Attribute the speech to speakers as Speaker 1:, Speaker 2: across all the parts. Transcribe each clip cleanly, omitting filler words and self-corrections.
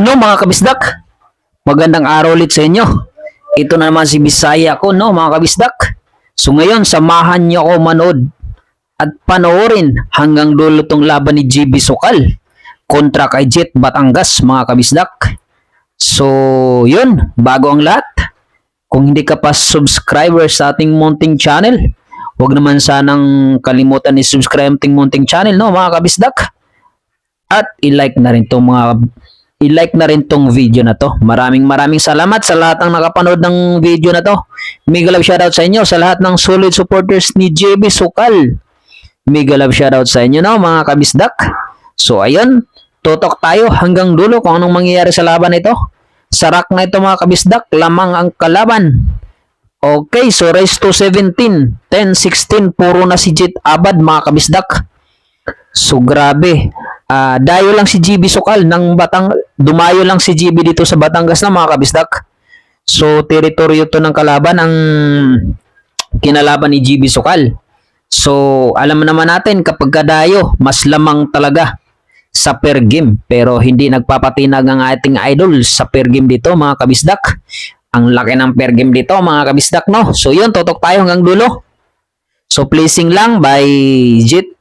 Speaker 1: no mga kabisdak, magandang araw ulit sa inyo. Ito na naman si Bisaya ko no mga kabisdak. So ngayon samahan niyo ako manood at panoorin hanggang dulo tong laban ni GB Sokal kontra kay Jet Batangas mga kabisdak. So yun, bago ang lahat, kung hindi ka pa subscriber sa ating munting channel, huwag naman sanang kalimutan i-subscribe ang ating munting channel no mga kabisdak. At i-like na rin tong video na to. Maraming salamat sa lahat ng nakapanood ng video na to. Mega love shoutout sa inyo sa lahat ng solid supporters ni JB Sokal. Mega love shoutout sa inyo no mga kabisdak. So ayun, tutok tayo hanggang dulo kung anong mangyayari sa laban nito. Sarak na ito mga kabisdak, lamang ang kalaban. Okay, so race to 17, 10-16, puro na si Jet Abad mga kabisdak. So grabe. Dayo lang si GB Sokal ng dumayo lang si GB dito sa Batangas na mga kabisdak. So teritoryo to ng kalaban ang kinalaban ni GB Sokal. So alam naman natin kapag kadayo mas lamang talaga sa per game, pero hindi nagpapatinag ang ating idol sa per game dito mga kabisdak. Ang laki ng per game dito mga kabisdak no. So yun, tutok tayo hanggang dulo. So placing lang by Jet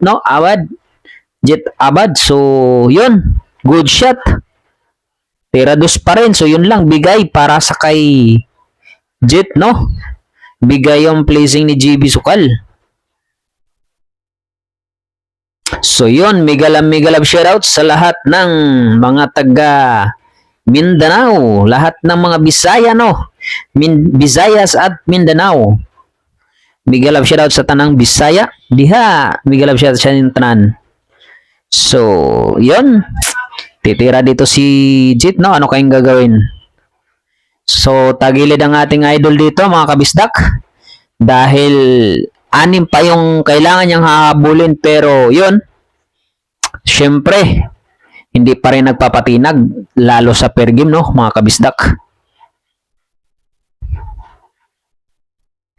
Speaker 1: Abad. So, yun. Good shot. Tira dos pa rin. So, yun lang. Bigay para sa kay Jet, no? Bigay yung placing ni GB Sokal. So, yun. Mega love shoutout sa lahat ng mga taga Mindanao. Lahat ng mga Bisaya, no? Visayas at Mindanao. Mega love shoutout sa tanang Bisaya. Diha. Mega love shoutout sa tanan. So, yun. Titira dito si Jet, no? Ano kayong gagawin? So, tagilid ang ating idol dito, mga kabisdak. Dahil anim pa yung kailangan niyang hahabulin. Pero, yun. Siyempre, hindi pa rin nagpapatinag. Lalo sa per game, no? Mga kabisdak.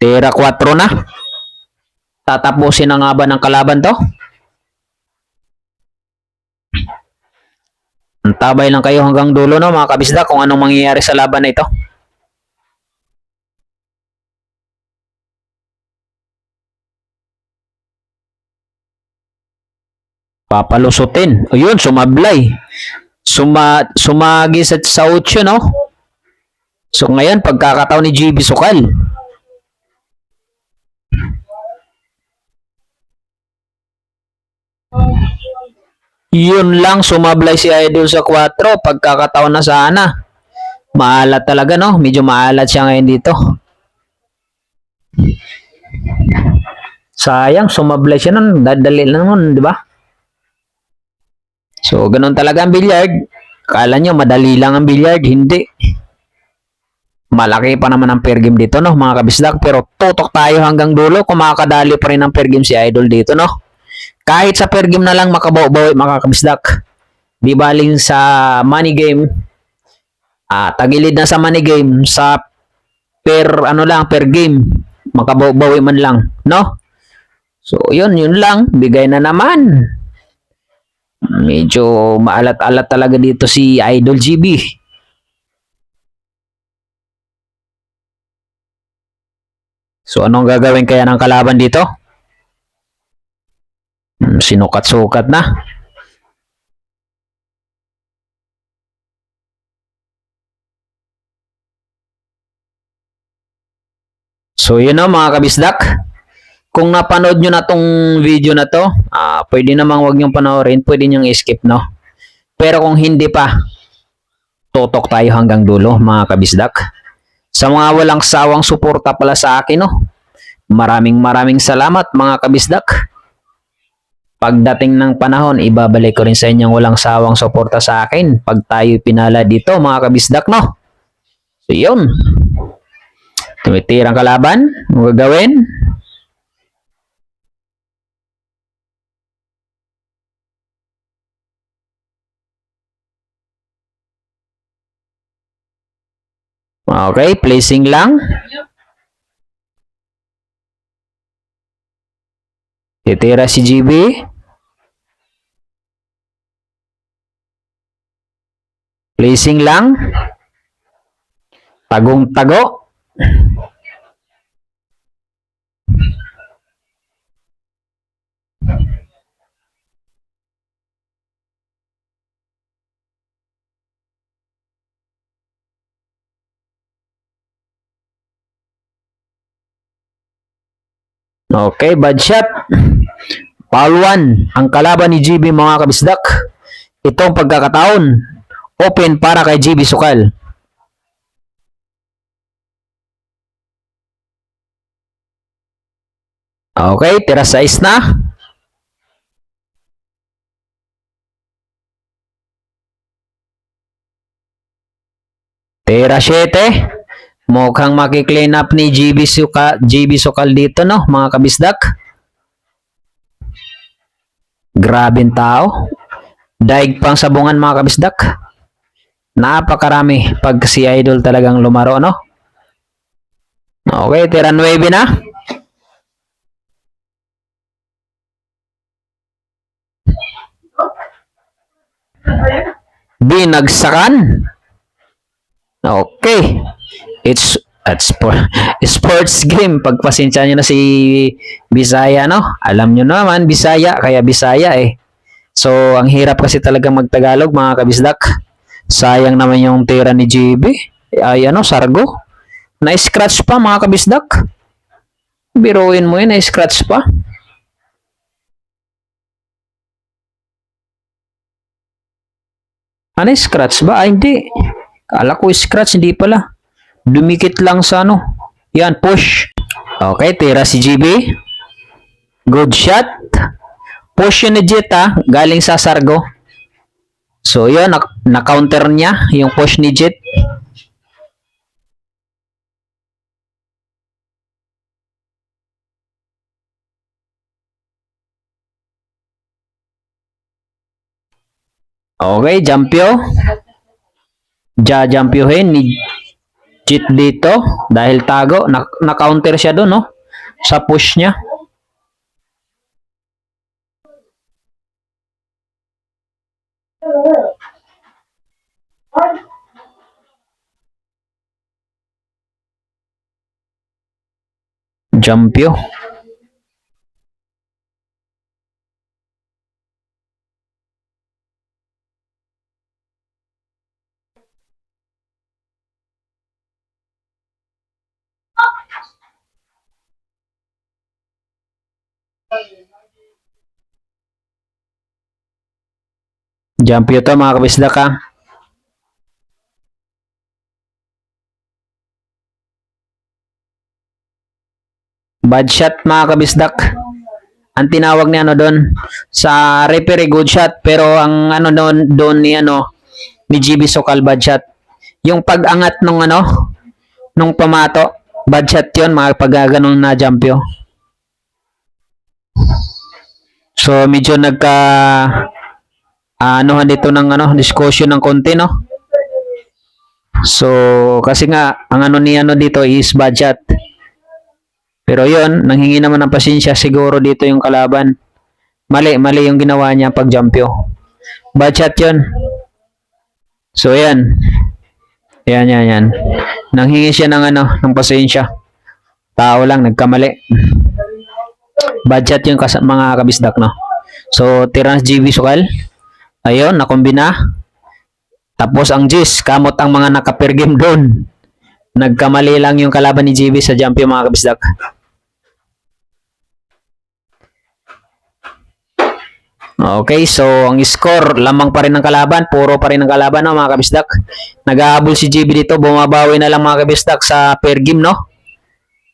Speaker 1: Tira 4 na. Tatapusin na nga ba ng kalaban to? Antabay lang kayo hanggang dulo no mga kabisda kung anong mangyayari sa laban na ito. Papalusutin. Ayun, sumablay. Sumagi sa 8 no. So ngayon pagkakataon ni GB Sokal. Yun lang, sumablay si Idol sa 4. Pagkakataon na sana. Maalat talaga, no? Medyo maalat siya ngayon dito. Sayang, sumablay siya nun. Dadali lang nun, di ba? So, ganun talaga ang billiard. Kala nyo, madali lang ang billiard. Hindi. Malaki pa naman ang per game dito, no? Mga kabisdak. Pero tutok tayo hanggang dulo. Kung makakadali pa rin ang per game si Idol dito, no? Kahit sa per game na lang makabawi mga kabisdak. Di baling sa money game. Tagilid na sa money game. Sa per game. Makabawi man lang. No? So, yun lang. Bigay na naman. Medyo maalat-alat talaga dito si Idol GB. So, anong gagawin kaya ng kalaban dito? Sinukat-sukat na. So yun na mga kabisdak. Kung napanood nyo na tong video na to, pwede namang wag nyong panoorin, pwede nyong skip no. Pero kung hindi pa, tutok tayo hanggang dulo mga kabisdak. Sa mga walang sawang suporta pala sa akin no. Maraming salamat mga kabisdak. Pagdating ng panahon, ibabalik ko rin sa inyong walang sawang suporta sa akin pag tayo pinala dito mga kabisdak no. So yun. Tumitirang kalaban, ang gagawin. Okay, placing lang. Titira si GB. Placing lang. Tagong-tago. Okay, bad shot. Foul 1 ang kalaban ni GB mga kabisdak. Itong pagkakataon, open para kay GB Sukal. Okay, tira 6 na. Tira 7. Mukhang maki-clean up ni GB Sukal dito, no, mga kabisdak. Grabing tao. Daig pang sabungan, mga kabisdak. Napakarami pag si Idol talagang lumaro, no? Okay, tira 9 na. Binagsakan. Okay. It's sports game. Pagpasensya nyo na si Bisaya, no? Alam nyo naman, Bisaya, kaya Bisaya eh. So, ang hirap kasi talaga magtagalog, mga kabisdak. Sayang naman yung tira ni GB. Ay, Sargo. Na-scratch pa, mga kabisdak. Biruin mo yun, na-scratch pa. Scratch ba? Ay, hindi. Kala ko scratch, hindi pala. Dumikit lang sa Yan, push. Okay, tira si GB. Good shot. Push yun ni Jet, galing sa Sargo. So, yun, na-counter niya yung push ni Jet. Okay, Jampyo. Jampyohin ni Jet dito dahil tago. Na-counter siya doon, no? Sa push niya. Jampyo. Jampyo to, mga kabisdak, ha. Bad shot, mga kabisdak. Ang tinawag ni doon sa referee, good shot, pero ang doon ni ni GB Sukal, bad shot. Yung pag-angat nung pamato, bad shot 'yon, mga paggaganong na Jampyo. So medyo nagka dito ng discussion ng konti, no? So kasi nga ang dito is bad shot. Pero yon, nanghingi naman ng pasensya siguro dito yung kalaban. Mali yung ginawa niya pag Jampyo. Bad shot yun. So yan. Yan. Nanghingi siya ng pasensya. Tao lang, nagkamali. Bad shot yung mga kabisdak, no? So, tira GB Sukal. Ayun, nakombina. Tapos ang Jis, kamot ang mga naka-per game doon. Nagkamali lang yung kalaban ni GB sa Jampyo, mga kabisdak. Okay, so ang score, lamang pa rin ng kalaban, puro pa rin ng kalaban, no, mga kabisdak. Nag-aabol si GB dito, bumabawi na lang, mga kabisdak, sa per game, no?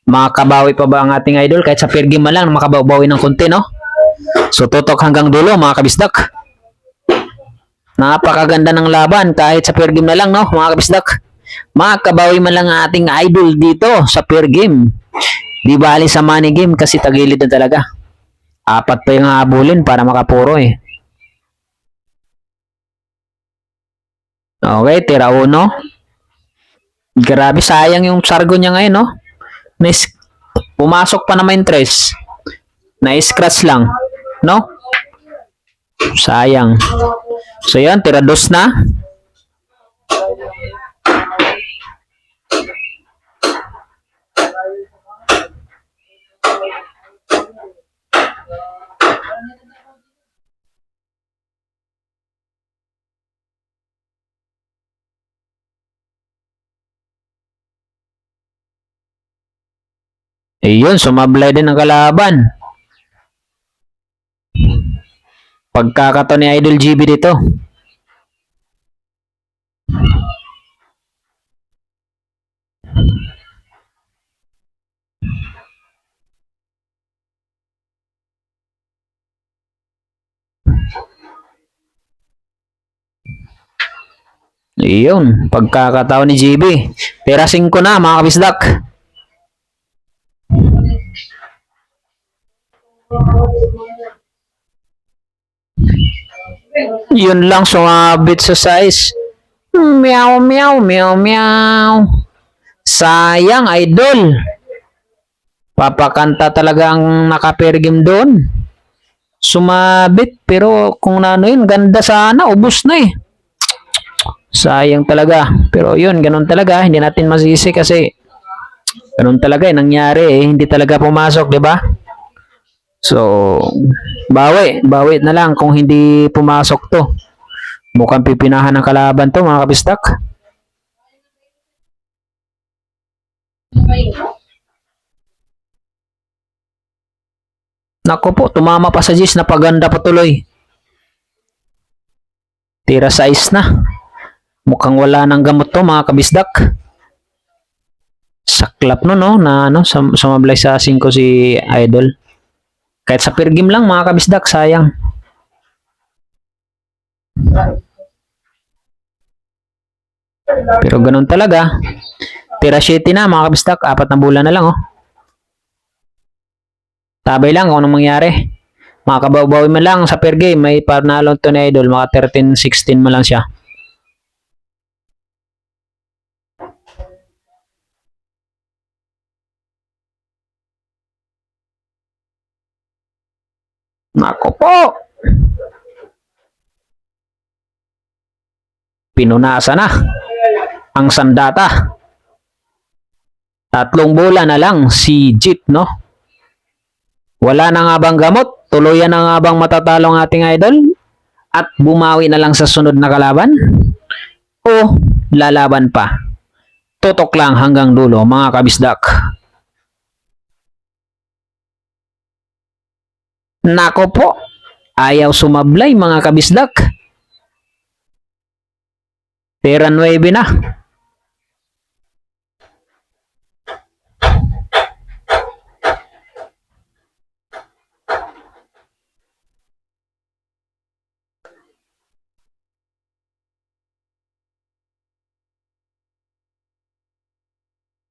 Speaker 1: Makabawi pa ba ang ating idol? Kahit sa per game man lang, makabawi ng konti, no? So, tutok hanggang dulo, mga kabisdak. Napakaganda ng laban, kahit sa per game na lang, no, mga kabisdak. Makabawi man lang ang ating idol dito sa per game. Di bali sa money game kasi tagilid na talaga. 4 pa yung habulin para makapuro eh. Okay, tira 1. Grabe, sayang yung Sargo niya ngayon, no? Pumasok pa naman yung 3. Na-scratch lang, no? Sayang. So yan, tira 2 na. Ayun, sumablay din ang kalaban. Pagkakato ni Idol GB dito. Ayun, pagkakataon ni GB. Tira 5 na mga kabisdak. Yun lang sumabit sa size. Meow, meow, meow, meow. Sayang, Idol. Papakanta talaga ang nakapergim doon. Sumabit, pero kung ano yun, ganda sana, ubos na eh. Sayang talaga. Pero yun, ganun talaga. Hindi natin masisi kasi ganun talaga eh. Nangyari eh. Hindi talaga pumasok, di ba? So, bawi na lang kung hindi pumasok to. Mukhang pipinahan ng kalaban to mga kabistak. Nako po, tumama pa sa Gis na paganda patuloy. Tira size na. Mukhang wala nang gamot to mga kabisdak. Saklap no na ano, sumablay sa 5 si Idol. Kahit sa per game lang mga kabisdak, sayang. Pero ganun talaga. Tira 7 na mga kabisdak, 4 na bulan na lang oh. Tabay lang kung anong mangyari. Makabawi man lang sa per game, may panalo to ni Idol, mga 13-16 man lang siya. Nako po. Pinunasa na ang sandata. 3 bulan na lang si Jeep, no? Wala na nga bang gamot? Tuluyan na nga bang matatalo ang ating Idol? At bumawi na lang sa sunod na kalaban? O lalaban pa? Tutok lang hanggang dulo mga kabisdak. Nako po, ayaw sumablay mga kabisdak. Tira 9 na.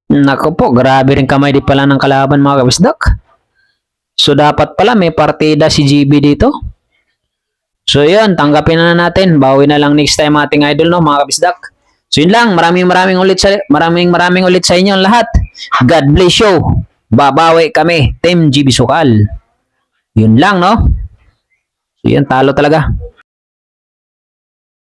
Speaker 1: Nako po, grabe rin kamay di pala ng kalaban mga kabisdak. So dapat pala may partida si GB dito. So yun, tanggapin na natin. Bawi na lang next time ating Idol no mga kabisdak. So yun lang, maraming ulit sa inyo lahat. God bless you. Babawi kami, Team GB Sukal. Yun lang no. So yun, talo talaga.